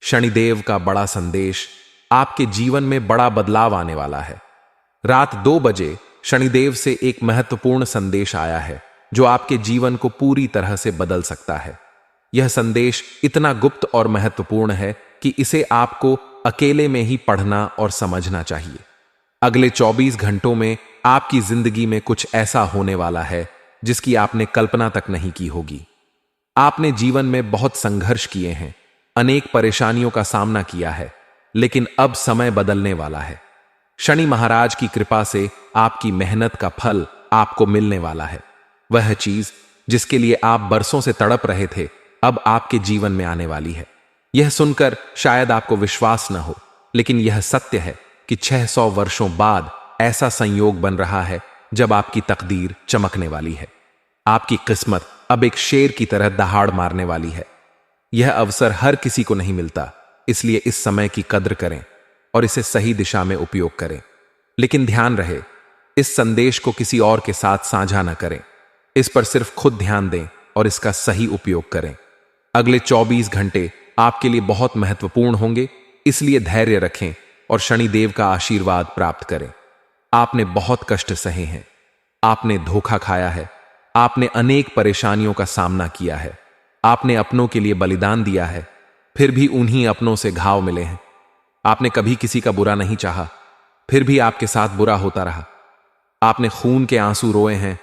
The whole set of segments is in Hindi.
शनिदेव का बड़ा संदेश, आपके जीवन में बड़ा बदलाव आने वाला है। रात 2 बजे शनिदेव से एक महत्वपूर्ण संदेश आया है जो आपके जीवन को पूरी तरह से बदल सकता है। यह संदेश इतना गुप्त और महत्वपूर्ण है कि इसे आपको अकेले में ही पढ़ना और समझना चाहिए। अगले 24 घंटों में आपकी जिंदगी में कुछ ऐसा होने वाला है जिसकी आपने कल्पना तक नहीं की होगी। आपने जीवन में बहुत संघर्ष किए हैं, अनेक परेशानियों का सामना किया है, लेकिन अब समय बदलने वाला है। शनि महाराज की कृपा से आपकी मेहनत का फल आपको मिलने वाला है। वह चीज जिसके लिए आप बरसों से तड़प रहे थे, अब आपके जीवन में आने वाली है। यह सुनकर शायद आपको विश्वास न हो, लेकिन यह सत्य है कि 600 वर्षों बाद ऐसा संयोग बन रहा है जब आपकी तकदीर चमकने वाली है। आपकी किस्मत अब एक शेर की तरह दहाड़ मारने वाली है। यह अवसर हर किसी को नहीं मिलता, इसलिए इस समय की कद्र करें और इसे सही दिशा में उपयोग करें। लेकिन ध्यान रहे, इस संदेश को किसी और के साथ साझा न करें। इस पर सिर्फ खुद ध्यान दें और इसका सही उपयोग करें। अगले 24 घंटे आपके लिए बहुत महत्वपूर्ण होंगे, इसलिए धैर्य रखें और शनिदेव का आशीर्वाद प्राप्त करें। आपने बहुत कष्ट सहे हैं, आपने धोखा खाया है, आपने अनेक परेशानियों का सामना किया है, आपने अपनों के लिए बलिदान दिया है, फिर भी उन्हीं अपनों से घाव मिले हैं। आपने कभी किसी का बुरा नहीं चाहा, फिर भी आपके साथ बुरा होता रहा। आपने खून के आंसू रोए हैं,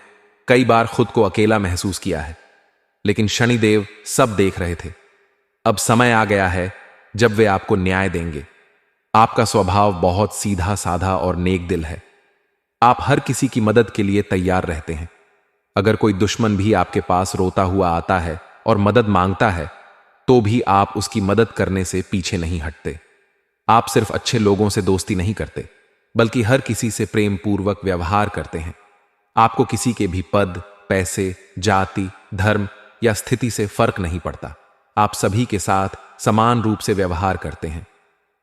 कई बार खुद को अकेला महसूस किया है, लेकिन शनिदेव सब देख रहे थे। अब समय आ गया है जब वे आपको न्याय देंगे। आपका स्वभाव बहुत सीधा साधा और नेक दिल है। आप हर किसी की मदद के लिए तैयार रहते हैं। अगर कोई दुश्मन भी आपके पास रोता हुआ आता है और मदद मांगता है, तो भी आप उसकी मदद करने से पीछे नहीं हटते। आप सिर्फ अच्छे लोगों से दोस्ती नहीं करते, बल्कि हर किसी से प्रेम पूर्वक व्यवहार करते हैं। आपको किसी के भी पद, पैसे, जाति, धर्म या स्थिति से फर्क नहीं पड़ता। आप सभी के साथ समान रूप से व्यवहार करते हैं।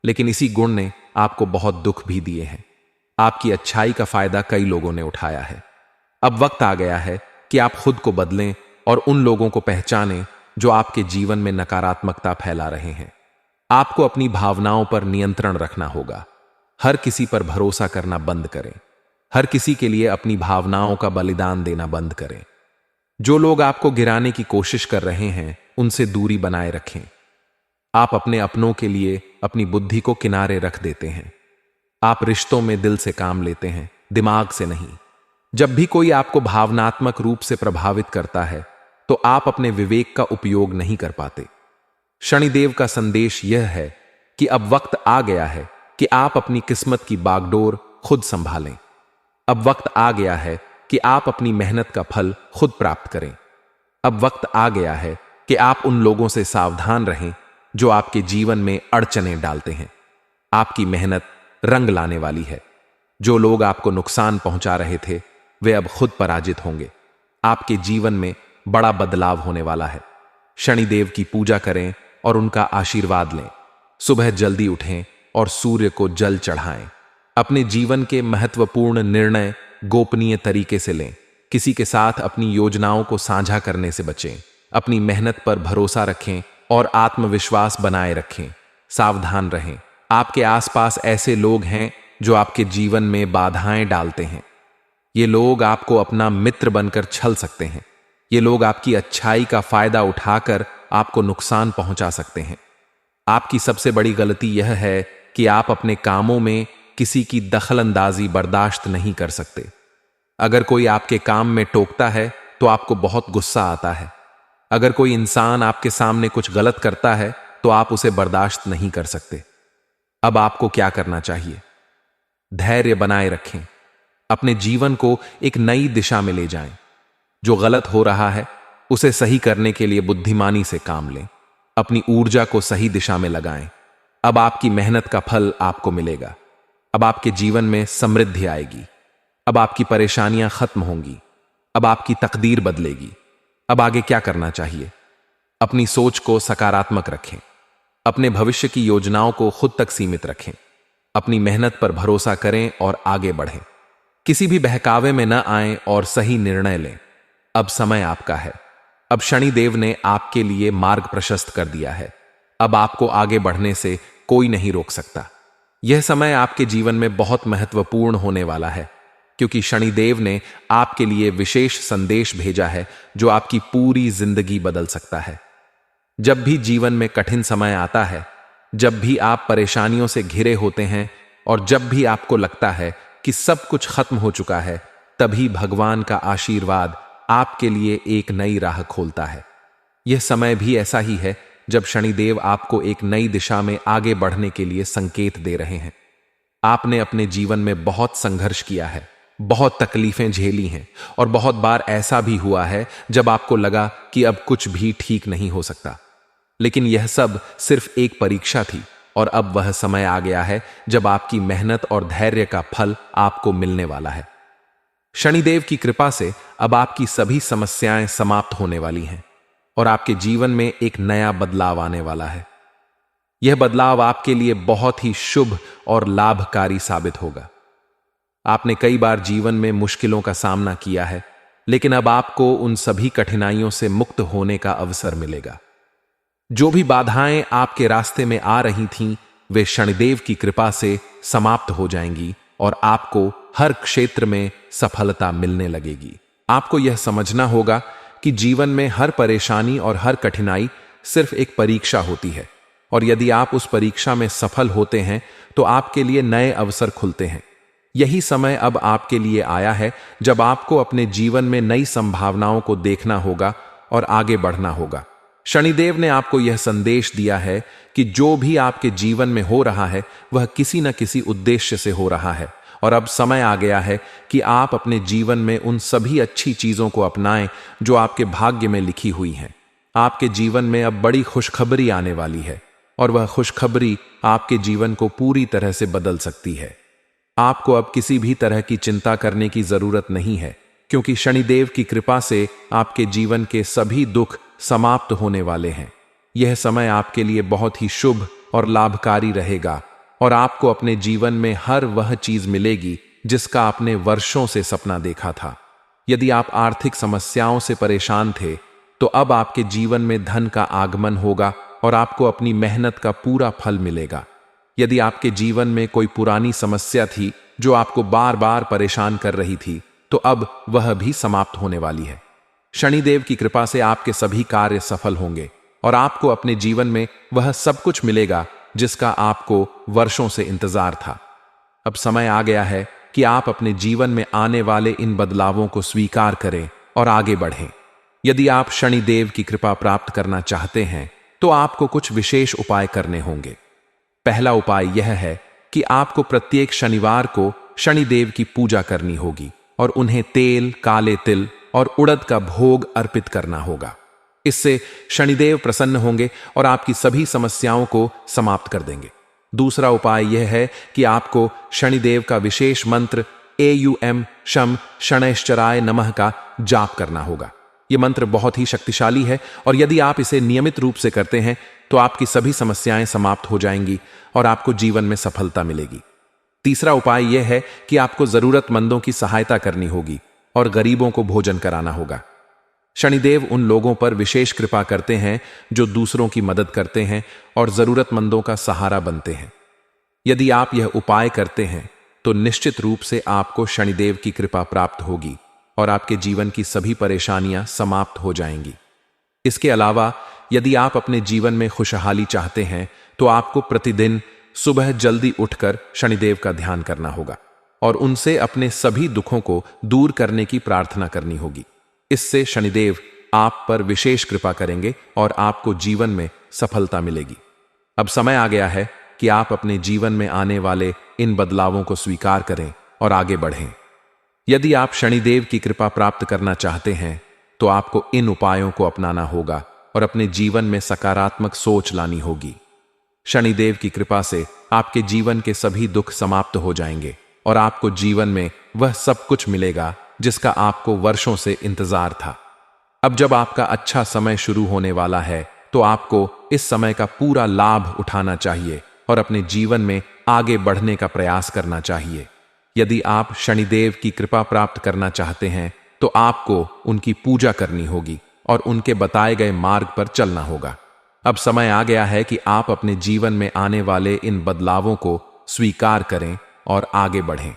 लेकिन इसी गुण ने आपको बहुत दुख भी दिए हैं। आपकी अच्छाई का फायदा कई लोगों ने उठाया है। अब वक्त आ गया है कि आप खुद को बदलें और उन लोगों को पहचानें जो आपके जीवन में नकारात्मकता फैला रहे हैं। आपको अपनी भावनाओं पर नियंत्रण रखना होगा। हर किसी पर भरोसा करना बंद करें। हर किसी के लिए अपनी भावनाओं का बलिदान देना बंद करें। जो लोग आपको गिराने की कोशिश कर रहे हैं, उनसे दूरी बनाए रखें। आप अपने अपनों के लिए अपनी बुद्धि को किनारे रख देते हैं। आप रिश्तों में दिल से काम लेते हैं, दिमाग से नहीं। जब भी कोई आपको भावनात्मक रूप से प्रभावित करता है, तो आप अपने विवेक का उपयोग नहीं कर पाते। शनिदेव का संदेश यह है कि अब वक्त आ गया है कि आप अपनी किस्मत की बागडोर खुद संभालें। अब वक्त आ गया है कि आप अपनी मेहनत का फल खुद प्राप्त करें। अब वक्त आ गया है कि आप उन लोगों से सावधान रहें जो आपके जीवन में अड़चनें डालते हैं। आपकी मेहनत रंग लाने वाली है। जो लोग आपको नुकसान पहुंचा रहे थे, वे अब खुद पराजित होंगे। आपके जीवन में बड़ा बदलाव होने वाला है। शनिदेव की पूजा करें और उनका आशीर्वाद लें। सुबह जल्दी उठें और सूर्य को जल चढ़ाएं। अपने जीवन के महत्वपूर्ण निर्णय गोपनीय तरीके से लें। किसी के साथ अपनी योजनाओं को साझा करने से बचें। अपनी मेहनत पर भरोसा रखें और आत्मविश्वास बनाए रखें। सावधान रहें, आपके आसपास ऐसे लोग हैं जो आपके जीवन में बाधाएं डालते हैं। ये लोग आपको अपना मित्र बनकर छल सकते हैं। ये लोग आपकी अच्छाई का फायदा उठाकर आपको नुकसान पहुंचा सकते हैं। आपकी सबसे बड़ी गलती यह है कि आप अपने कामों में किसी की दखलंदाजी बर्दाश्त नहीं कर सकते। अगर कोई आपके काम में टोकता है तो आपको बहुत गुस्सा आता है। अगर कोई इंसान आपके सामने कुछ गलत करता है तो आप उसे बर्दाश्त नहीं कर सकते। अब आपको क्या करना चाहिए? धैर्य बनाए रखें। अपने जीवन को एक नई दिशा में ले जाएं। जो गलत हो रहा है उसे सही करने के लिए बुद्धिमानी से काम लें। अपनी ऊर्जा को सही दिशा में लगाएं। अब आपकी मेहनत का फल आपको मिलेगा। अब आपके जीवन में समृद्धि आएगी। अब आपकी परेशानियां खत्म होंगी। अब आपकी तकदीर बदलेगी। अब आगे क्या करना चाहिए? अपनी सोच को सकारात्मक रखें। अपने भविष्य की योजनाओं को खुद तक सीमित रखें। अपनी मेहनत पर भरोसा करें और आगे बढ़ें। किसी भी बहकावे में न आएं और सही निर्णय लें। अब समय आपका है। अब शनिदेव ने आपके लिए मार्ग प्रशस्त कर दिया है। अब आपको आगे बढ़ने से कोई नहीं रोक सकता। यह समय आपके जीवन में बहुत महत्वपूर्ण होने वाला है, क्योंकि शनिदेव ने आपके लिए विशेष संदेश भेजा है जो आपकी पूरी जिंदगी बदल सकता है। जब भी जीवन में कठिन समय आता है, जब भी आप परेशानियों से घिरे होते हैं और जब भी आपको लगता है कि सब कुछ खत्म हो चुका है, तभी भगवान का आशीर्वाद आपके लिए एक नई राह खोलता है। यह समय भी ऐसा ही है जब शनिदेव आपको एक नई दिशा में आगे बढ़ने के लिए संकेत दे रहे हैं। आपने अपने जीवन में बहुत संघर्ष किया है, बहुत तकलीफें झेली हैं और बहुत बार ऐसा भी हुआ है जब आपको लगा कि अब कुछ भी ठीक नहीं हो सकता। लेकिन यह सब सिर्फ एक परीक्षा थी और अब वह समय आ गया है जब आपकी मेहनत और धैर्य का फल आपको मिलने वाला है। शनिदेव की कृपा से अब आपकी सभी समस्याएं समाप्त होने वाली हैं और आपके जीवन में एक नया बदलाव आने वाला है। यह बदलाव आपके लिए बहुत ही शुभ और लाभकारी साबित होगा। आपने कई बार जीवन में मुश्किलों का सामना किया है, लेकिन अब आपको उन सभी कठिनाइयों से मुक्त होने का अवसर मिलेगा। जो भी बाधाएं आपके रास्ते में आ रही थीं, वे शनिदेव की कृपा से समाप्त हो जाएंगी और आपको हर क्षेत्र में सफलता मिलने लगेगी। आपको यह समझना होगा कि जीवन में हर परेशानी और हर कठिनाई सिर्फ एक परीक्षा होती है और यदि आप उस परीक्षा में सफल होते हैं तो आपके लिए नए अवसर खुलते हैं। यही समय अब आपके लिए आया है जब आपको अपने जीवन में नई संभावनाओं को देखना होगा और आगे बढ़ना होगा। शनिदेव ने आपको यह संदेश दिया है कि जो भी आपके जीवन में हो रहा है वह किसी न किसी उद्देश्य से हो रहा है और अब समय आ गया है कि आप अपने जीवन में उन सभी अच्छी चीजों को अपनाएं जो आपके भाग्य में लिखी हुई हैं। आपके जीवन में अब बड़ी खुशखबरी आने वाली है और वह खुशखबरी आपके जीवन को पूरी तरह से बदल सकती है। आपको अब किसी भी तरह की चिंता करने की जरूरत नहीं है, क्योंकि शनिदेव की कृपा से आपके जीवन के सभी दुख समाप्त होने वाले हैं। यह समय आपके लिए बहुत ही शुभ और लाभकारी रहेगा और आपको अपने जीवन में हर वह चीज मिलेगी जिसका आपने वर्षों से सपना देखा था। यदि आप आर्थिक समस्याओं से परेशान थे, तो अब आपके जीवन में धन का आगमन होगा और आपको अपनी मेहनत का पूरा फल मिलेगा। यदि आपके जीवन में कोई पुरानी समस्या थी जो आपको बार बार परेशान कर रही थी, तो अब वह भी समाप्त होने वाली है। शनिदेव की कृपा से आपके सभी कार्य सफल होंगे और आपको अपने जीवन में वह सब कुछ मिलेगा जिसका आपको वर्षों से इंतजार था। अब समय आ गया है कि आप अपने जीवन में आने वाले इन बदलावों को स्वीकार करें और आगे बढ़ें। यदि आप शनिदेव की कृपा प्राप्त करना चाहते हैं, तो आपको कुछ विशेष उपाय करने होंगे। पहला उपाय यह है कि आपको प्रत्येक शनिवार को शनिदेव की पूजा करनी होगी और उन्हें तेल, काले तिल और उड़द का भोग अर्पित करना होगा। इससे शनिदेव प्रसन्न होंगे और आपकी सभी समस्याओं को समाप्त कर देंगे। दूसरा उपाय यह है कि आपको शनिदेव का विशेष मंत्र एयुएम शम शनैश्चराय नमः का जाप करना होगा। यह मंत्र बहुत ही शक्तिशाली है और यदि आप इसे नियमित रूप से करते हैं तो आपकी सभी समस्याएं समाप्त हो जाएंगी और आपको जीवन में सफलता मिलेगी। तीसरा उपाय यह है कि आपको जरूरतमंदों की सहायता करनी होगी और गरीबों को भोजन कराना होगा। शनिदेव उन लोगों पर विशेष कृपा करते हैं जो दूसरों की मदद करते हैं और जरूरतमंदों का सहारा बनते हैं। यदि आप यह उपाय करते हैं तो निश्चित रूप से आपको शनिदेव की कृपा प्राप्त होगी और आपके जीवन की सभी परेशानियां समाप्त हो जाएंगी। इसके अलावा यदि आप अपने जीवन में खुशहाली चाहते हैं तो आपको प्रतिदिन सुबह जल्दी उठकर शनिदेव का ध्यान करना होगा और उनसे अपने सभी दुखों को दूर करने की प्रार्थना करनी होगी। इससे शनिदेव आप पर विशेष कृपा करेंगे और आपको जीवन में सफलता मिलेगी। अब समय आ गया है कि आप अपने जीवन में आने वाले इन बदलावों को स्वीकार करें और आगे बढ़ें। यदि आप शनिदेव की कृपा प्राप्त करना चाहते हैं तो आपको इन उपायों को अपनाना होगा और अपने जीवन में सकारात्मक सोच लानी होगी। शनिदेव की कृपा से आपके जीवन के सभी दुख समाप्त हो जाएंगे और आपको जीवन में वह सब कुछ मिलेगा जिसका आपको वर्षों से इंतजार था। अब जब आपका अच्छा समय शुरू होने वाला है तो आपको इस समय का पूरा लाभ उठाना चाहिए और अपने जीवन में आगे बढ़ने का प्रयास करना चाहिए। यदि आप शनिदेव की कृपा प्राप्त करना चाहते हैं तो आपको उनकी पूजा करनी होगी और उनके बताए गए मार्ग पर चलना होगा। अब समय आ गया है कि आप अपने जीवन में आने वाले इन बदलावों को स्वीकार करें और आगे बढ़ें।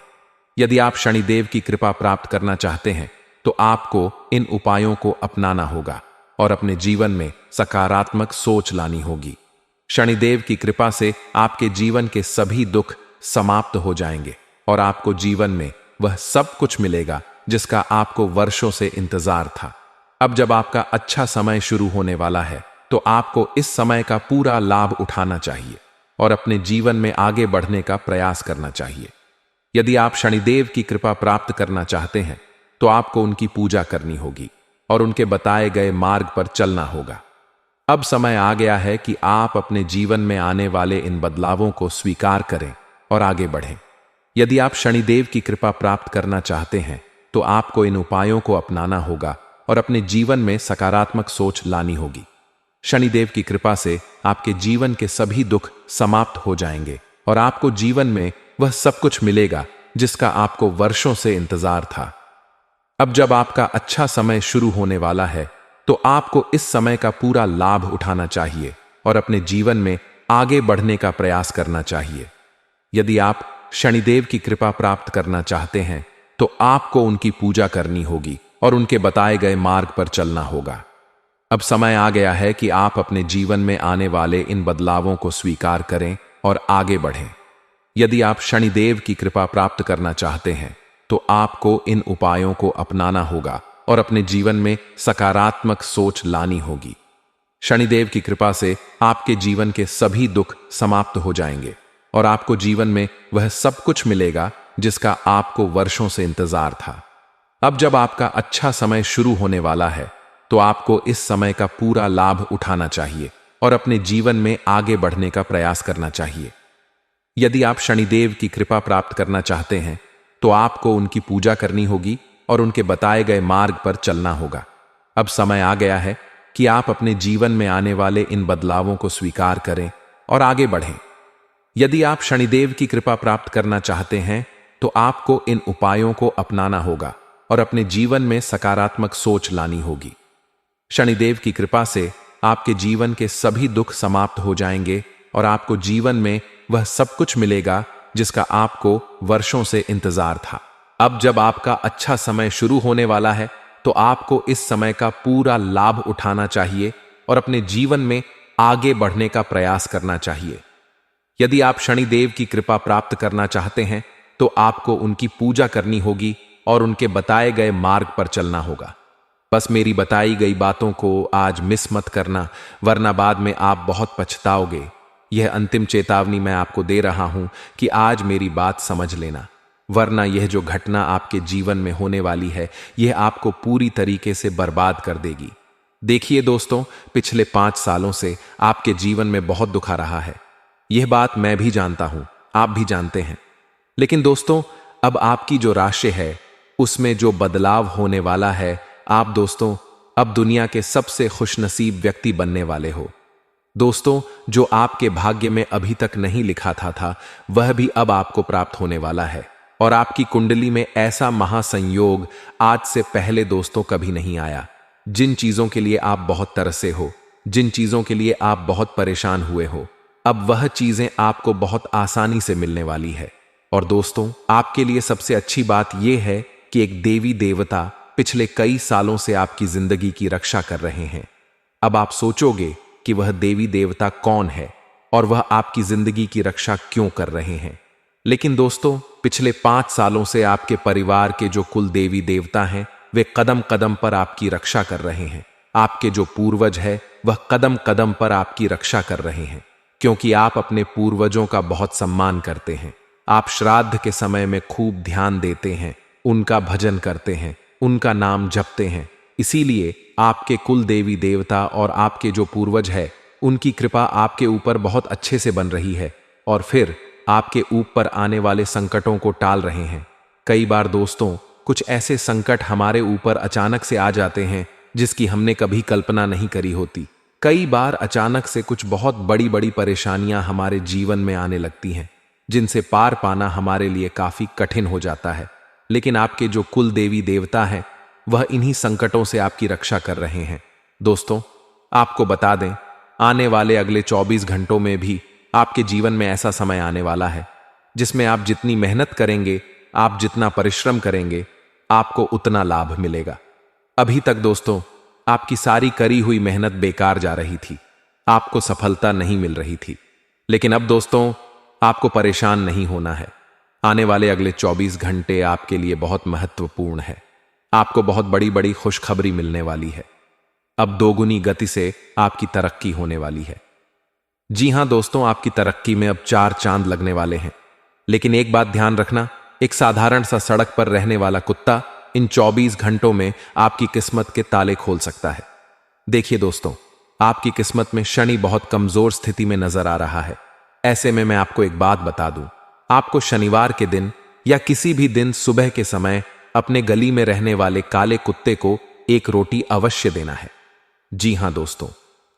यदि आप शनिदेव की कृपा प्राप्त करना चाहते हैं तो आपको इन उपायों को अपनाना होगा और अपने जीवन में सकारात्मक सोच लानी होगी। शनिदेव की कृपा से आपके जीवन के सभी दुख समाप्त हो जाएंगे और आपको जीवन में वह सब कुछ मिलेगा जिसका आपको वर्षों से इंतजार था। अब जब आपका अच्छा समय शुरू होने वाला है तो आपको इस समय का पूरा लाभ उठाना चाहिए और अपने जीवन में आगे बढ़ने का प्रयास करना चाहिए। यदि आप शनिदेव की कृपा प्राप्त करना चाहते हैं तो आपको उनकी पूजा करनी होगी और उनके बताए गए मार्ग पर चलना होगा। अब समय आ गया है कि आप अपने जीवन में आने वाले इन बदलावों को स्वीकार करें और आगे बढ़ें। यदि आप शनिदेव की कृपा प्राप्त करना चाहते हैं तो आपको इन उपायों को अपनाना होगा और अपने जीवन में सकारात्मक सोच लानी होगी। शनिदेव की कृपा से आपके जीवन के सभी दुख समाप्त हो जाएंगे और आपको जीवन में वह सब कुछ मिलेगा जिसका आपको वर्षों से इंतजार था। अब जब आपका अच्छा समय शुरू होने वाला है तो आपको इस समय का पूरा लाभ उठाना चाहिए और अपने जीवन में आगे बढ़ने का प्रयास करना चाहिए। यदि आप शनिदेव की कृपा प्राप्त करना चाहते हैं तो आपको उनकी पूजा करनी होगी और उनके बताए गए मार्ग पर चलना होगा। अब समय आ गया है कि आप अपने जीवन में आने वाले इन बदलावों को स्वीकार करें और आगे बढ़ें। यदि आप शनिदेव की कृपा प्राप्त करना चाहते हैं तो आपको इन उपायों को अपनाना होगा और अपने जीवन में सकारात्मक सोच लानी होगी। शनिदेव की कृपा से आपके जीवन के सभी दुख समाप्त हो जाएंगे और आपको जीवन में वह सब कुछ मिलेगा जिसका आपको वर्षों से इंतजार था। अब जब आपका अच्छा समय शुरू होने वाला है तो आपको इस समय का पूरा लाभ उठाना चाहिए और अपने जीवन में आगे बढ़ने का प्रयास करना चाहिए। यदि आप शनिदेव की कृपा प्राप्त करना चाहते हैं तो आपको उनकी पूजा करनी होगी और उनके बताए गए मार्ग पर चलना होगा। अब समय आ गया है कि आप अपने जीवन में आने वाले इन बदलावों को स्वीकार करें और आगे बढ़ें। यदि आप शनिदेव की कृपा प्राप्त करना चाहते हैं तो आपको इन उपायों को अपनाना होगा और अपने जीवन में सकारात्मक सोच लानी होगी। शनिदेव की कृपा से आपके जीवन के सभी दुख समाप्त हो जाएंगे और आपको जीवन में वह सब कुछ मिलेगा जिसका आपको वर्षों से इंतजार था। अब जब आपका अच्छा समय शुरू होने वाला है तो आपको इस समय का पूरा लाभ उठाना चाहिए और अपने जीवन में आगे बढ़ने का प्रयास करना चाहिए। यदि आप शनिदेव की कृपा प्राप्त करना चाहते हैं तो आपको उनकी पूजा करनी होगी और उनके बताए गए मार्ग पर चलना होगा। बस मेरी बताई गई बातों को आज मिस मत करना, वरना बाद में आप बहुत पछताओगे। यह अंतिम चेतावनी मैं आपको दे रहा हूं कि आज मेरी बात समझ लेना, वरना यह जो घटना आपके जीवन में होने वाली है यह आपको पूरी तरीके से बर्बाद कर देगी। देखिए दोस्तों, पिछले 5 सालों से आपके जीवन में बहुत दुख आ रहा है। यह बात मैं भी जानता हूं, आप भी जानते हैं। लेकिन दोस्तों, अब आपकी जो राशि है उसमें जो बदलाव होने वाला है, आप दोस्तों अब दुनिया के सबसे खुशनसीब व्यक्ति बनने वाले हो। दोस्तों, जो आपके भाग्य में अभी तक नहीं लिखा था वह भी अब आपको प्राप्त होने वाला है और आपकी कुंडली में ऐसा महासंयोग आज से पहले दोस्तों कभी नहीं आया। जिन चीजों के लिए आप बहुत तरसे हो, जिन चीजों के लिए आप बहुत परेशान हुए हो, अब वह चीजें आपको बहुत आसानी से मिलने वाली है। और दोस्तों, आपके लिए सबसे अच्छी बात यह है कि एक देवी देवता पिछले कई सालों से आपकी जिंदगी की रक्षा कर रहे हैं। अब आप सोचोगे कि वह देवी देवता कौन है और वह आपकी जिंदगी की रक्षा क्यों कर रहे हैं। लेकिन दोस्तों, पिछले 5 सालों से आपके परिवार के जो कुल देवी देवता हैं वे कदम कदम पर आपकी रक्षा कर रहे हैं। आपके जो पूर्वज है वह कदम कदम पर आपकी रक्षा कर रहे हैं, क्योंकि आप अपने पूर्वजों का बहुत सम्मान करते हैं। आप श्राद्ध के समय में खूब ध्यान देते हैं, उनका भजन करते हैं, उनका नाम जपते हैं। इसीलिए आपके कुल देवी देवता और आपके जो पूर्वज है उनकी कृपा आपके ऊपर बहुत अच्छे से बन रही है और फिर आपके ऊपर आने वाले संकटों को टाल रहे हैं। कई बार दोस्तों, कुछ ऐसे संकट हमारे ऊपर अचानक से आ जाते हैं जिसकी हमने कभी कल्पना नहीं करी होती। कई बार अचानक से कुछ बहुत बड़ी बड़ी परेशानियां हमारे जीवन में आने लगती हैं जिनसे पार पाना हमारे लिए काफी कठिन हो जाता है। लेकिन आपके जो कुल देवी देवता हैं वह इन्हीं संकटों से आपकी रक्षा कर रहे हैं। दोस्तों, आपको बता दें, आने वाले अगले 24 घंटों में भी आपके जीवन में ऐसा समय आने वाला है जिसमें आप जितनी मेहनत करेंगे, आप जितना परिश्रम करेंगे, आपको उतना लाभ मिलेगा। अभी तक दोस्तों आपकी सारी करी हुई मेहनत बेकार जा रही थी, आपको सफलता नहीं मिल रही थी। लेकिन अब दोस्तों आपको परेशान नहीं होना है। आने वाले अगले 24 घंटे आपके लिए बहुत महत्वपूर्ण है। आपको बहुत बड़ी बड़ी खुशखबरी मिलने वाली है। अब दोगुनी गति से आपकी तरक्की होने वाली है। जी हां दोस्तों, आपकी तरक्की में अब 4 चांद लगने वाले हैं। लेकिन एक बात ध्यान रखना, एक साधारण सा सड़क पर रहने वाला कुत्ता इन 24 घंटों में आपकी किस्मत के ताले खोल सकता है। देखिए दोस्तों, आपकी किस्मत में शनि बहुत कमजोर स्थिति में नजर आ रहा है। ऐसे में मैं आपको एक बात बता दूं, आपको शनिवार के दिन या किसी भी दिन सुबह के समय अपने गली में रहने वाले काले कुत्ते को एक रोटी अवश्य देना है। जी हां दोस्तों,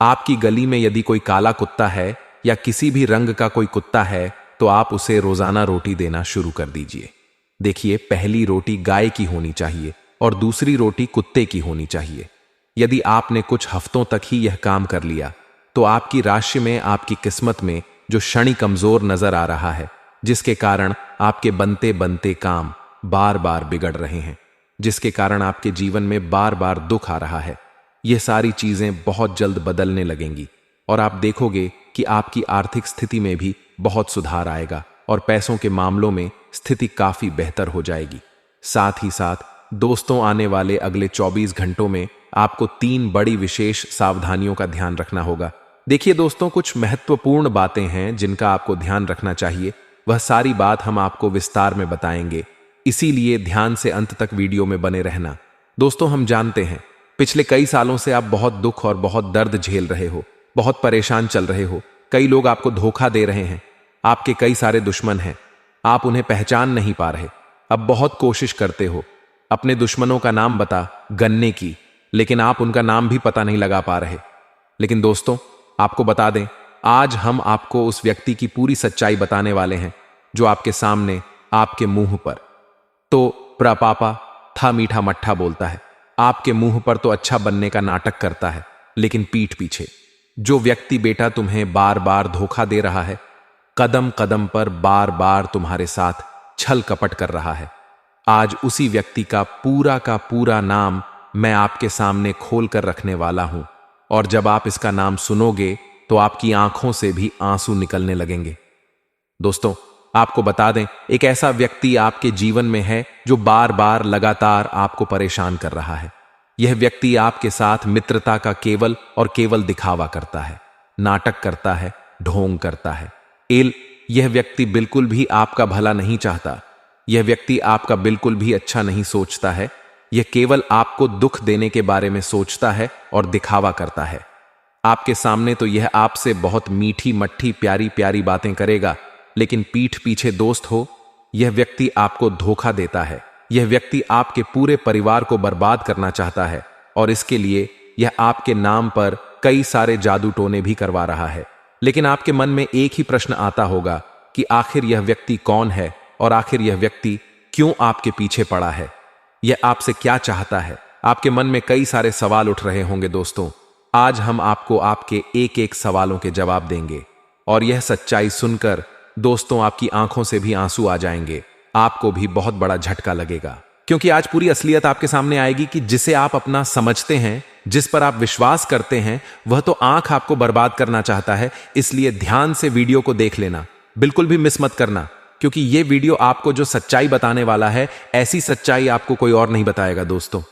आपकी गली में यदि कोई काला कुत्ता है या किसी भी रंग का कोई कुत्ता है तो आप उसे रोजाना रोटी देना शुरू कर दीजिए। देखिए, पहली रोटी गाय की होनी चाहिए और दूसरी रोटी कुत्ते की होनी चाहिए। यदि आपने कुछ हफ्तों तक ही यह काम कर लिया तो आपकी राशि में, आपकी किस्मत में जो शनि कमजोर नजर आ रहा है, जिसके कारण आपके बनते बनते काम बार बार बिगड़ रहे हैं, जिसके कारण आपके जीवन में बार बार दुख आ रहा है, यह सारी चीजें बहुत जल्द बदलने लगेंगी और आप देखोगे कि आपकी आर्थिक स्थिति में भी बहुत सुधार आएगा और पैसों के मामलों में स्थिति काफी बेहतर हो जाएगी। साथ ही साथ दोस्तों, आने वाले अगले 24 घंटों में आपको 3 बड़ी विशेष सावधानियों का ध्यान रखना होगा। देखिए दोस्तों, कुछ महत्वपूर्ण बातें हैं जिनका आपको ध्यान रखना चाहिए। वह सारी बात हम आपको विस्तार में बताएंगे, इसीलिए ध्यान से अंत तक वीडियो में बने रहना। दोस्तों, हम जानते हैं पिछले कई सालों से आप बहुत दुख और बहुत दर्द झेल रहे हो, बहुत परेशान चल रहे हो। कई लोग आपको धोखा दे रहे हैं, आपके कई सारे दुश्मन हैं, आप उन्हें पहचान नहीं पा रहे। अब बहुत कोशिश करते हो अपने दुश्मनों का नाम बता गन्ने की, लेकिन आप उनका नाम भी पता नहीं लगा पा रहे। लेकिन दोस्तों, आपको बता दें, आज हम आपको उस व्यक्ति की पूरी सच्चाई बताने वाले हैं जो आपके सामने, आपके मुंह पर तो प्रपापा था मीठा मट्ठा बोलता है, आपके मुंह पर तो अच्छा बनने का नाटक करता है, लेकिन पीठ पीछे जो व्यक्ति बेटा तुम्हें बार बार धोखा दे रहा है, कदम कदम पर बार बार तुम्हारे साथ छल कपट कर रहा है, आज उसी व्यक्ति का पूरा नाम मैं आपके सामने खोल कर रखने वाला हूं। और जब आप इसका नाम सुनोगे तो आपकी आंखों से भी आंसू निकलने लगेंगे। दोस्तों, आपको बता दें, एक ऐसा व्यक्ति आपके जीवन में है जो बार बार लगातार आपको परेशान कर रहा है। यह व्यक्ति आपके साथ मित्रता का केवल और केवल दिखावा करता है, नाटक करता है, ढोंग करता है। यह व्यक्ति बिल्कुल भी आपका भला नहीं चाहता, यह व्यक्ति आपका बिल्कुल भी अच्छा नहीं सोचता है। यह केवल आपको दुख देने के बारे में सोचता है और दिखावा करता है। आपके सामने तो यह आपसे बहुत मीठी मट्ठी प्यारी प्यारी बातें करेगा, लेकिन पीठ पीछे दोस्त हो, यह व्यक्ति आपको धोखा देता है। यह व्यक्ति आपके पूरे परिवार को बर्बाद करना चाहता है और इसके लिए यह आपके नाम पर कई सारे जादू टोने भी करवा रहा है। लेकिन आपके मन में एक ही प्रश्न आता होगा कि आखिर यह व्यक्ति कौन है और आखिर यह व्यक्ति क्यों आपके पीछे पड़ा है, यह आपसे क्या चाहता है। आपके मन में कई सारे सवाल उठ रहे होंगे। दोस्तों, आज हम आपको आपके एक एक सवालों के जवाब देंगे और यह सच्चाई सुनकर दोस्तों आपकी आंखों से भी आंसू आ जाएंगे। आपको भी बहुत बड़ा झटका लगेगा, क्योंकि आज पूरी असलियत आपके सामने आएगी कि जिसे आप अपना समझते हैं, जिस पर आप विश्वास करते हैं, वह तो आंख आपको बर्बाद करना चाहता है। इसलिए ध्यान से वीडियो को देख लेना, बिल्कुल भी मिस मत करना, क्योंकि यह वीडियो आपको जो सच्चाई बताने वाला है, ऐसी सच्चाई आपको कोई और नहीं बताएगा। दोस्तों,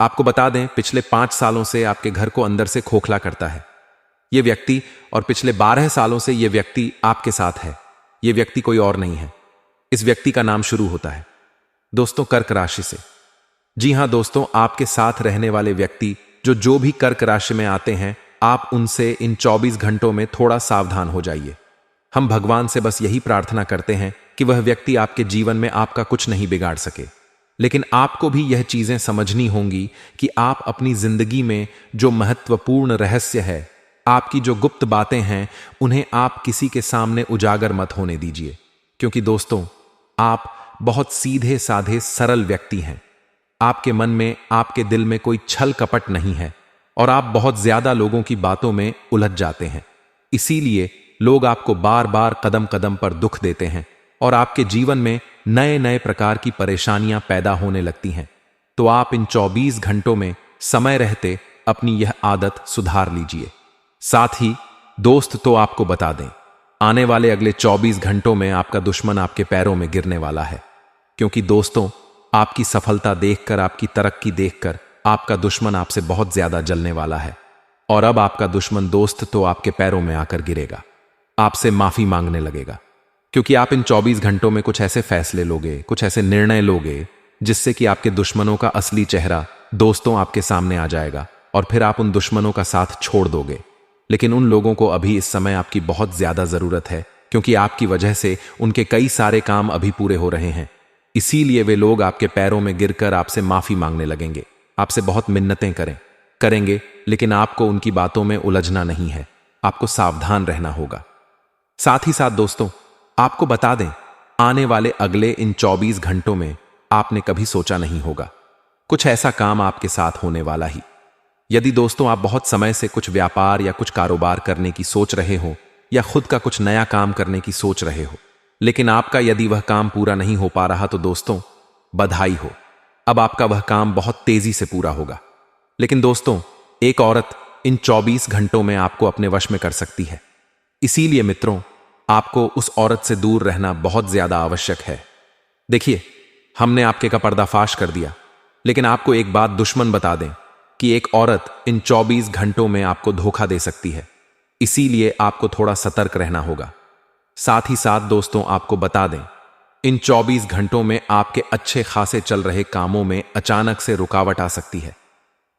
आपको बता दें, पिछले 5 सालों से आपके घर को अंदर से खोखला करता है यह व्यक्ति, और पिछले 12 सालों से यह व्यक्ति आपके साथ है। यह व्यक्ति कोई और नहीं है। इस व्यक्ति का नाम शुरू होता है दोस्तों कर्क राशि से। जी हां दोस्तों, आपके साथ रहने वाले व्यक्ति जो भी कर्क राशि में आते हैं, आप उनसे इन 24 घंटों में थोड़ा सावधान हो जाइए। हम भगवान से बस यही प्रार्थना करते हैं कि वह व्यक्ति आपके जीवन में आपका कुछ नहीं बिगाड़ सके। लेकिन आपको भी यह चीजें समझनी होंगी कि आप अपनी जिंदगी में जो महत्वपूर्ण रहस्य है, आपकी जो गुप्त बातें हैं, उन्हें आप किसी के सामने उजागर मत होने दीजिए। क्योंकि दोस्तों, आप बहुत सीधे साधे सरल व्यक्ति हैं। आपके मन में, आपके दिल में कोई छल कपट नहीं है। और आप बहुत ज्यादा लोगों की बातों में उलझ जाते हैं। इसीलिए लोग आपको बार बार कदम कदम पर दुख देते हैं और आपके जीवन में नए नए प्रकार की परेशानियां पैदा होने लगती हैं। तो आप इन 24 घंटों में समय रहते अपनी यह आदत सुधार लीजिए। साथ ही दोस्त, तो आपको बता दें, आने वाले अगले 24 घंटों में आपका दुश्मन आपके पैरों में गिरने वाला है। क्योंकि दोस्तों, आपकी सफलता देखकर, आपकी तरक्की देखकर आपका दुश्मन आपसे बहुत ज्यादा जलने वाला है। और अब आपका दुश्मन दोस्त तो आपके पैरों में आकर गिरेगा, आपसे माफी मांगने लगेगा। क्योंकि आप इन 24 घंटों में कुछ ऐसे फैसले लोगे, कुछ ऐसे निर्णय लोगे जिससे कि आपके दुश्मनों का असली चेहरा दोस्तों आपके सामने आ जाएगा और फिर आप उन दुश्मनों का साथ छोड़ दोगे। लेकिन उन लोगों को अभी इस समय आपकी बहुत ज्यादा जरूरत है, क्योंकि आपकी वजह से उनके कई सारे काम अभी पूरे हो रहे हैं। इसीलिए वे लोग आपके पैरों में गिरकर आपसे माफी मांगने लगेंगे, आपसे बहुत मिन्नतें करेंगे। लेकिन आपको उनकी बातों में उलझना नहीं है, आपको सावधान रहना होगा। साथ ही साथ दोस्तों, आपको बता दें, आने वाले अगले इन 24 घंटों में आपने कभी सोचा नहीं होगा कुछ ऐसा काम आपके साथ होने वाला ही। यदि दोस्तों आप बहुत समय से कुछ व्यापार या कुछ कारोबार करने की सोच रहे हो या खुद का कुछ नया काम करने की सोच रहे हो, लेकिन आपका यदि वह काम पूरा नहीं हो पा रहा, तो दोस्तों बधाई हो, अब आपका वह काम बहुत तेजी से पूरा होगा। लेकिन दोस्तों, एक औरत इन 24 घंटों में आपको अपने वश में कर सकती है। इसीलिए मित्रों, आपको उस औरत से दूर रहना बहुत ज्यादा आवश्यक है। देखिए, हमने आपके का पर्दाफाश कर दिया, लेकिन आपको एक बात दुश्मन बता दें कि एक औरत इन 24 घंटों में आपको धोखा दे सकती है। इसीलिए आपको थोड़ा सतर्क रहना होगा। साथ ही साथ दोस्तों, आपको बता दें, इन 24 घंटों में आपके अच्छे खासे चल रहे कामों में अचानक से रुकावट आ सकती है।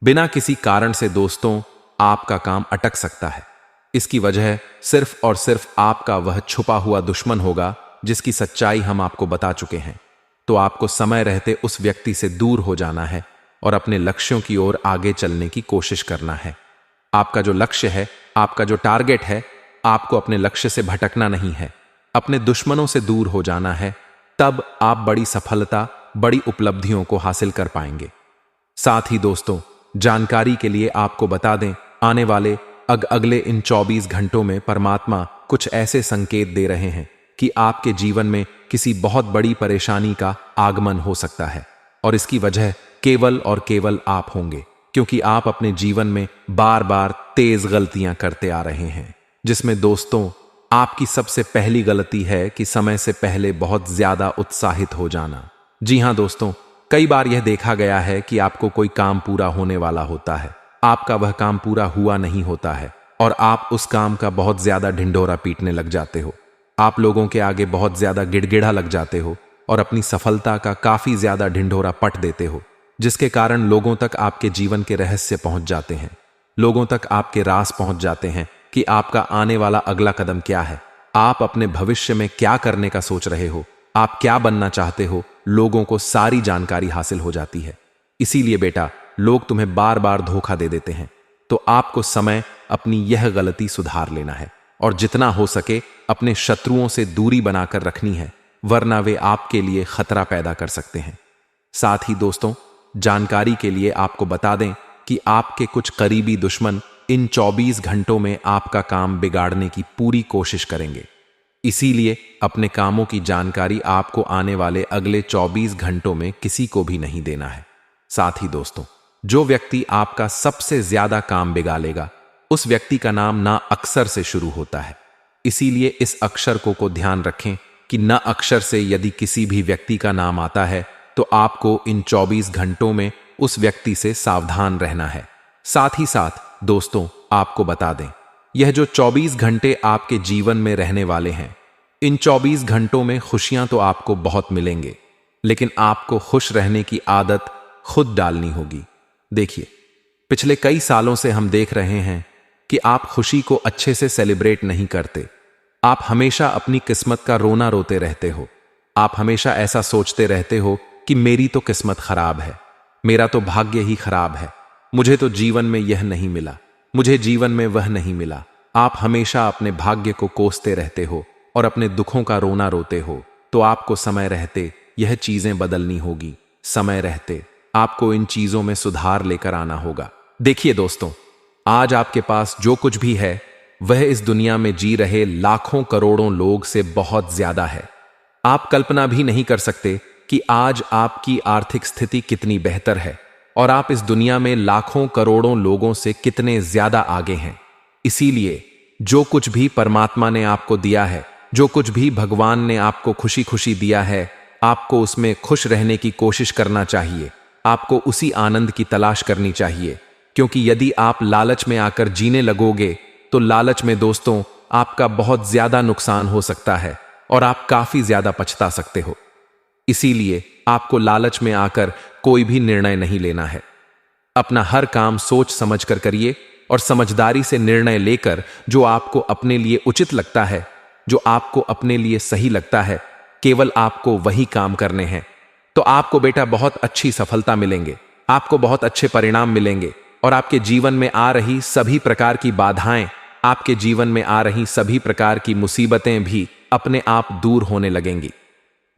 बिना किसी कारण से दोस्तों आपका काम अटक सकता है। इसकी वजह सिर्फ और सिर्फ आपका वह छुपा हुआ दुश्मन होगा, जिसकी सच्चाई हम आपको बता चुके हैं। तो आपको समय रहते उस व्यक्ति से दूर हो जाना है और अपने लक्ष्यों की ओर आगे चलने की कोशिश करना है। आपका जो लक्ष्य है, आपका जो टारगेट है, आपको अपने लक्ष्य से भटकना नहीं है, अपने दुश्मनों से दूर हो जाना है। तब आप बड़ी सफलता, बड़ी उपलब्धियों को हासिल कर पाएंगे। साथ ही दोस्तों, जानकारी के लिए आपको बता दें, आने वाले अगले इन 24 घंटों में परमात्मा कुछ ऐसे संकेत दे रहे हैं कि आपके जीवन में किसी बहुत बड़ी परेशानी का आगमन हो सकता है। और इसकी वजह केवल और केवल आप होंगे, क्योंकि आप अपने जीवन में बार बार तेज गलतियां करते आ रहे हैं, जिसमें दोस्तों आपकी सबसे पहली गलती है कि समय से पहले बहुत ज्यादा उत्साहित हो जाना। जी हां दोस्तों, कई बार यह देखा गया है कि आपको कोई काम पूरा होने वाला होता है, आपका वह काम पूरा हुआ नहीं होता है और आप उस काम का बहुत ज्यादा ढिंढोरा पीटने लग जाते हो। आप लोगों के आगे बहुत ज्यादा गिड़गिड़ा लग जाते हो और अपनी सफलता का काफी ज्यादा ढिंढोरा पट देते हो, जिसके कारण लोगों तक आपके जीवन के रहस्य पहुंच जाते हैं, लोगों तक आपके राज पहुंच जाते हैं कि आपका आने वाला अगला कदम क्या है, आप अपने भविष्य में क्या करने का सोच रहे हो, आप क्या बनना चाहते हो। लोगों को सारी जानकारी हासिल हो जाती है। इसीलिए बेटा, लोग तुम्हें बार बार धोखा दे देते हैं। तो आपको समय अपनी यह गलती सुधार लेना है और जितना हो सके अपने शत्रुओं से दूरी बनाकर रखनी है, वरना वे आपके लिए खतरा पैदा कर सकते हैं। साथ ही दोस्तों, जानकारी के लिए आपको बता दें कि आपके कुछ करीबी दुश्मन इन 24 घंटों में आपका काम बिगाड़ने की पूरी कोशिश करेंगे। इसीलिए अपने कामों की जानकारी आपको आने वाले अगले 24 घंटों में किसी को भी नहीं देना है। साथ ही दोस्तों, जो व्यक्ति आपका सबसे ज्यादा काम बिगाड़ेगा, उस व्यक्ति का नाम ना अक्षर से शुरू होता है। इसीलिए इस अक्षर को ध्यान रखें कि न अक्षर से यदि किसी भी व्यक्ति का नाम आता है तो आपको इन 24 घंटों में उस व्यक्ति से सावधान रहना है। साथ ही साथ दोस्तों, आपको बता दें, यह जो 24 घंटे आपके जीवन में रहने वाले हैं, इन 24 घंटों में खुशियां तो आपको बहुत मिलेंगे, लेकिन आपको खुश रहने की आदत खुद डालनी होगी। देखिए, पिछले कई सालों से हम देख रहे हैं कि आप खुशी को अच्छे से सेलिब्रेट नहीं करते। आप हमेशा अपनी किस्मत का रोना रोते रहते हो। आप हमेशा ऐसा सोचते रहते हो कि मेरी तो किस्मत खराब है, मेरा तो भाग्य ही खराब है, मुझे तो जीवन में यह नहीं मिला, मुझे जीवन में वह नहीं मिला। आप हमेशा अपने भाग्य को कोसते रहते हो और अपने दुखों का रोना रोते हो। तो आपको समय रहते यह चीजें बदलनी होगी। समय रहते आपको इन चीजों में सुधार लेकर आना होगा। देखिए दोस्तों, आज आपके पास जो कुछ भी है वह इस दुनिया में जी रहे लाखों करोड़ों लोग से बहुत ज्यादा है। आप कल्पना भी नहीं कर सकते कि आज आपकी आर्थिक स्थिति कितनी बेहतर है और आप इस दुनिया में लाखों करोड़ों लोगों से कितने ज्यादा आगे हैं। इसीलिए जो कुछ भी परमात्मा ने आपको दिया है, जो कुछ भी भगवान ने आपको खुशी खुशी दिया है, आपको उसमें खुश रहने की कोशिश करना चाहिए। आपको उसी आनंद की तलाश करनी चाहिए, क्योंकि यदि आप लालच में आकर जीने लगोगे तो लालच में दोस्तों आपका बहुत ज्यादा नुकसान हो सकता है और आप काफी ज्यादा पछता सकते हो। इसीलिए आपको लालच में आकर कोई भी निर्णय नहीं लेना है। अपना हर काम सोच समझ कर करिए और समझदारी से निर्णय लेकर जो आपको अपने लिए उचित लगता है, जो आपको अपने लिए सही लगता है, केवल आपको वही काम करने हैं। तो आपको बेटा बहुत अच्छी सफलता मिलेंगे, आपको बहुत अच्छे परिणाम मिलेंगे और आपके जीवन में आ रही सभी प्रकार की बाधाएं, आपके जीवन में आ रही सभी प्रकार की मुसीबतें भी अपने आप दूर होने लगेंगी।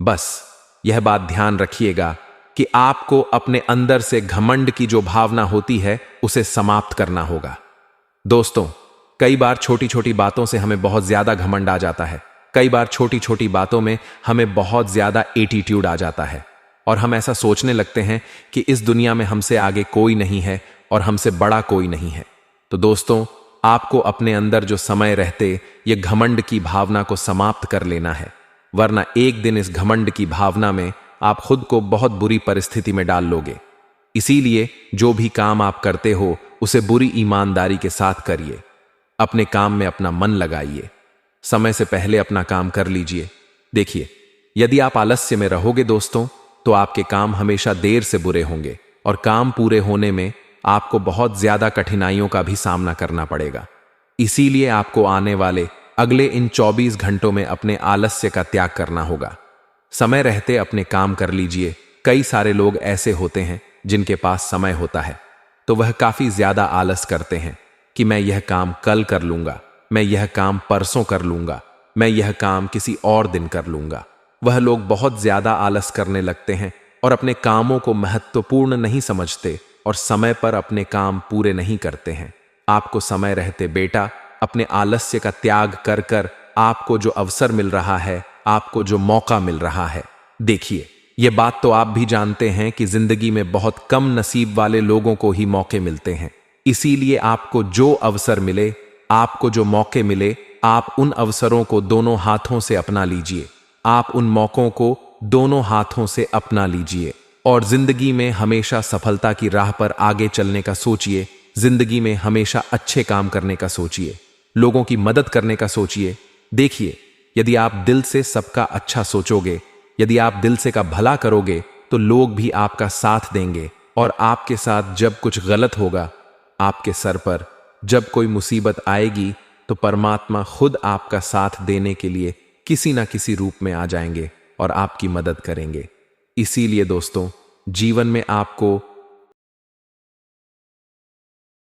बस यह बात ध्यान रखिएगा कि आपको अपने अंदर से घमंड की जो भावना होती है उसे समाप्त करना होगा। दोस्तों, कई बार छोटी छोटी बातों से हमें बहुत ज्यादा घमंड आ जाता है। कई बार छोटी छोटी बातों में हमें बहुत ज्यादा एटीट्यूड आ जाता है और हम ऐसा सोचने लगते हैं कि इस दुनिया में हमसे आगे कोई नहीं है और हमसे बड़ा कोई नहीं है। तो दोस्तों, आपको अपने अंदर जो समय रहते ये घमंड की भावना को समाप्त कर लेना है, वरना एक दिन इस घमंड की भावना में आप खुद को बहुत बुरी परिस्थिति में डाल लोगे। इसीलिए जो भी काम आप करते हो उसे बुरी ईमानदारी के साथ करिए। अपने काम में अपना मन लगाइए, समय से पहले अपना काम कर लीजिए। देखिए, यदि आप आलस्य में रहोगे दोस्तों तो आपके काम हमेशा देर से बुरे होंगे और काम पूरे होने में आपको बहुत ज्यादा कठिनाइयों का भी सामना करना पड़ेगा। इसीलिए आपको आने वाले अगले इन 24 घंटों में अपने आलस्य का त्याग करना होगा। समय रहते अपने काम कर लीजिए। कई सारे लोग ऐसे होते हैं जिनके पास समय होता है तो वह काफी ज्यादा आलस करते हैं कि मैं यह काम कल कर लूंगा, मैं यह काम परसों कर लूंगा, मैं यह काम किसी और दिन कर लूंगा। वह लोग बहुत ज्यादा आलस करने लगते हैं और अपने कामों को महत्वपूर्ण नहीं समझते और समय पर अपने काम पूरे नहीं करते हैं। आपको समय रहते बेटा अपने आलस्य का त्याग कर कर आपको जो अवसर मिल रहा है, आपको जो मौका मिल रहा है, देखिए, ये बात तो आप भी जानते हैं कि जिंदगी में बहुत कम नसीब वाले लोगों को ही मौके मिलते हैं। इसीलिए आपको जो अवसर मिले, आपको जो मौके मिले, आप उन अवसरों को दोनों हाथों से अपना लीजिए। आप उन मौकों को दोनों हाथों से अपना लीजिए और जिंदगी में हमेशा सफलता की राह पर आगे चलने का सोचिए। जिंदगी में हमेशा अच्छे काम करने का सोचिए, लोगों की मदद करने का सोचिए। देखिए, यदि आप दिल से सबका अच्छा सोचोगे, यदि आप दिल से का भला करोगे तो लोग भी आपका साथ देंगे और आपके साथ जब कुछ गलत होगा, आपके सर पर जब कोई मुसीबत आएगी तो परमात्मा खुद आपका साथ देने के लिए किसी ना किसी रूप में आ जाएंगे और आपकी मदद करेंगे। इसीलिए दोस्तों, जीवन में आपको